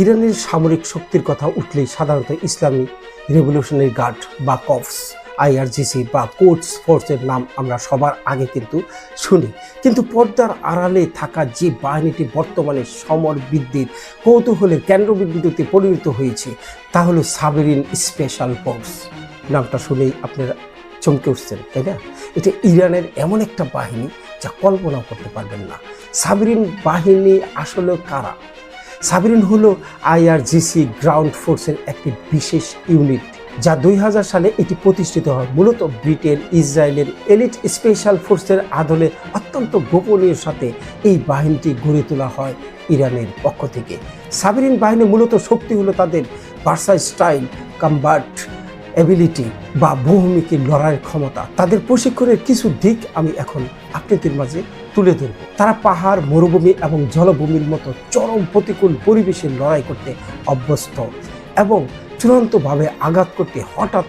ইরানের সামরিক শক্তির কথা উঠলেই সাধারণত ইসলামী রেভলিউশনারি গার্ড বা কপস, আইআরজিসি বা কোডস ফোর্সের নাম আমরা সবার আগে কিন্তু শুনি। কিন্তু পর্দার আড়ালে থাকা যে বাহিনীটি বর্তমানে সমর বৃদ্ধির কৌতূহলের কেন্দ্রবিন্দুতে পরিণত হয়েছে তা হলো সাবেরিন স্পেশাল ফোর্স। নামটা শুনেই আপনারা চমকে উঠছেন, তাই না? এটা ইরানের এমন একটা বাহিনী যা কল্পনা করতে পারবেন না। সাবেরিন বাহিনী আসলে কারা? সাবেরিন হলো আইআরজিসি গ্রাউন্ড ফোর্সের একটি বিশেষ ইউনিট, যা 2000 সালে এটি প্রতিষ্ঠিত হয়। মূলত ব্রিটেন, ইসরায়েলের এলিট স্পেশাল ফোর্সের আদলে অত্যন্ত গোপনীয় সাথে এই বাহিনীটি গড়ে তোলা হয় ইরানের পক্ষ থেকে। সাবেরিন বাহিনী মূলত শক্তি হলো তাদের ভার্সাটাইল কমব্যাট এবিলিটি বা বহুমুখী লড়াইয়ের ক্ষমতা। তাদের প্রশিক্ষণের কিছু দিক আমি এখন আপনাদের মাঝে তুলে ধরব। তারা পাহাড়, মরুভূমি এবং জলভূমির মতো চরম প্রতিকূল পরিবেশে লড়াই করতে অভ্যস্ত এবং চূড়ান্তভাবে আঘাত করতে হঠাৎ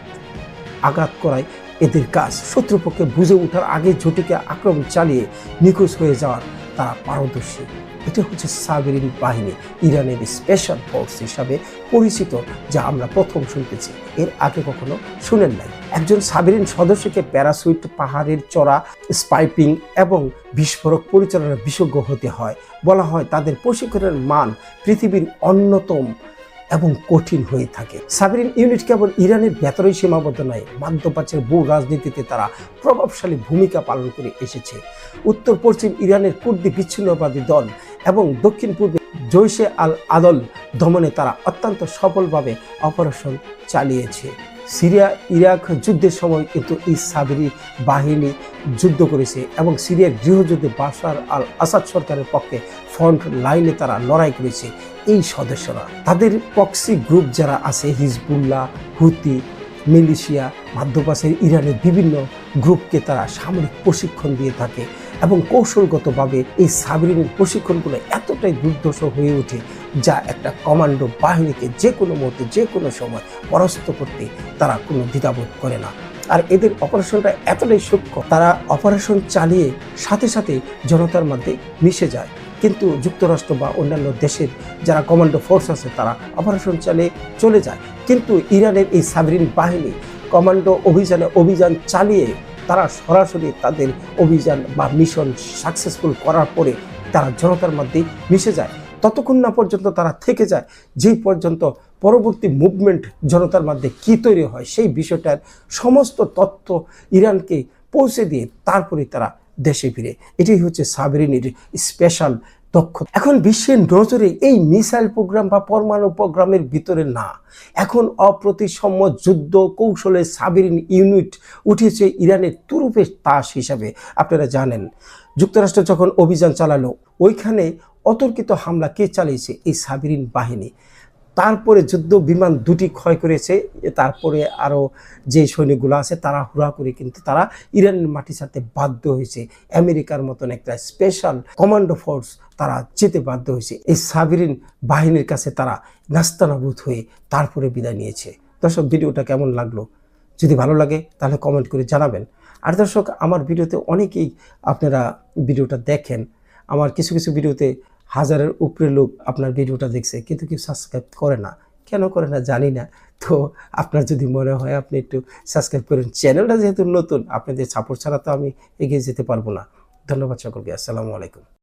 আঘাত করায় এদের কাজ। শত্রুপক্ষে বুঝে ওঠার আগে ঝটিকে আক্রমণ চালিয়ে নিখোঁজ হয়ে যাওয়ার তারা পারদর্শী। এটা হচ্ছে সাবেরিন বাহিনী, ইরানের স্পেশাল ফোর্স হিসাবে পরিচিত, যা আমরা প্রথম শুনতেছি, এর আগে কখনো শুনেন নাই। একজন সাবেরিন সদস্যকে প্যারাসুট, পাহাড়ের চড়া, স্পাইপিং এবং বিস্ফোরক পরিচালনার বিশেষজ্ঞ হতে হয়। বলা হয় তাদের প্রশিক্ষণের মান পৃথিবীর অন্যতম এবং কঠিন হয়ে থাকে। সাবেরিন ইউনিট কেবল ইরানের ভেতরেই সীমাবদ্ধ নয়, মধ্যপ্রাচ্যের ভূ রাজনীতিতে তারা প্রভাবশালী ভূমিকা পালন করে এসেছে। উত্তর পশ্চিম ইরানের কুর্দি বিচ্ছিন্নতাবাদী দল এবং দক্ষিণ পূর্বে জৈশে আল আদল দমনে তারা অত্যন্ত সফলভাবে অপারেশন চালিয়েছে। সিরিয়া ইরাক যুদ্ধের সময় কিন্তু এই সাবেরি বাহিনী যুদ্ধ করেছে এবং সিরিয়ার গৃহযুদ্ধে বাশার আল আসাদ সরকারের পক্ষে ফ্রন্ট লাইনে তারা লড়াই করেছে। এই সদস্যরা, তাদের প্রক্সি গ্রুপ যারা আছে, হিজবুল্লাহ, হুতি, মিলিশিয়া, মধ্যপ্রাচ্যের ইরানের বিভিন্ন গ্রুপকে তারা সামরিক প্রশিক্ষণ দিয়ে থাকে এবং কৌশলগতভাবে এই সাবেরিনের প্রশিক্ষণগুলো এতটাই দুর্ধর্ষ হয়ে ওঠে যা একটা কমান্ডো বাহিনীকে যে কোনো মুহূর্তে যে কোনো সময় পরাস্ত করতে তারা কোনো দ্বিধাবোধ করে না। আর এদের অপারেশনটা এতটাই সূক্ষ্ম, তারা অপারেশন চালিয়ে সাথে সাথে জনতার মধ্যে মিশে যায়। কিন্তু যুক্তরাষ্ট্র বা অন্যান্য দেশের যারা কমান্ডো ফোর্স আছে তারা অপারেশন চালিয়ে চলে যায়, কিন্তু ইরানের এই সাবেরিন বাহিনী কমান্ডো অভিযান চালিয়ে তারা সরাসরি তাদের অভিযান বা মিশন সাকসেসফুল করার পরে তারা জনতার মধ্যে মিশে যায়। ততক্ষণ না পর্যন্ত তারা থেকে যায় যেই পর্যন্ত পরবর্তী মুভমেন্ট জনতার মধ্যে কী তৈরি হয় সেই বিষয়টার সমস্ত তথ্য ইরানকে পৌঁছে দিয়ে তারপরে তারা দেশে ফিরে। এটাই হচ্ছে সাবেরিনের স্পেশাল দক্ষতা। এখন বিশ্বের নজরে এই মিসাইল প্রোগ্রাম বা পরমাণু প্রোগ্রামের ভিতরে না, এখন অপ্রতিসম যুদ্ধ কৌশলে সাবেরিন ইউনিট উঠেছে ইরানের তুরুপের তাস হিসাবে। আপনারা জানেন যুক্তরাষ্ট্র যখন অভিযান চালালো, ওইখানে অতর্কিত হামলা কে চালিয়েছে? এই সাবেরিন বাহিনী। তারপরে যুদ্ধ বিমান দুটি ক্ষয় করেছে, তারপরে আরও যে সৈনিকগুলো আছে তারা হুড়া করে কিন্তু তারা ইরানের মাটি ছাড়তে বাধ্য হয়েছে। আমেরিকার মতন একটা স্পেশাল কমান্ডো ফোর্স তারা যেতে বাধ্য হয়েছে। এই সাবেরিন বাহিনীর কাছে তারা নাস্তানাবুদ হয়ে তারপরে বিদায় নিয়েছে। দর্শক, ভিডিওটা কেমন লাগলো? যদি ভালো লাগে তাহলে কমেন্ট করে জানাবেন। আর দর্শক, আমার ভিডিওতে অনেকেই আপনারা ভিডিওটা দেখেন, আমার কিছু কিছু ভিডিওতে হাজারের উপরে লোক আপনার ভিডিওটা দেখছে, কিন্তু কেউ সাবস্ক্রাইব করে না। কেন করে না জানি না। তো আপনার যদি মনে হয় আপনি একটু সাবস্ক্রাইব করেন। চ্যানেলটা যেহেতু নতুন, আপনাদের সাপোর্ট ছাড়া তো আমি এগিয়ে যেতে পারবো না। ধন্যবাদ সকলকে। আসসালামু আলাইকুম।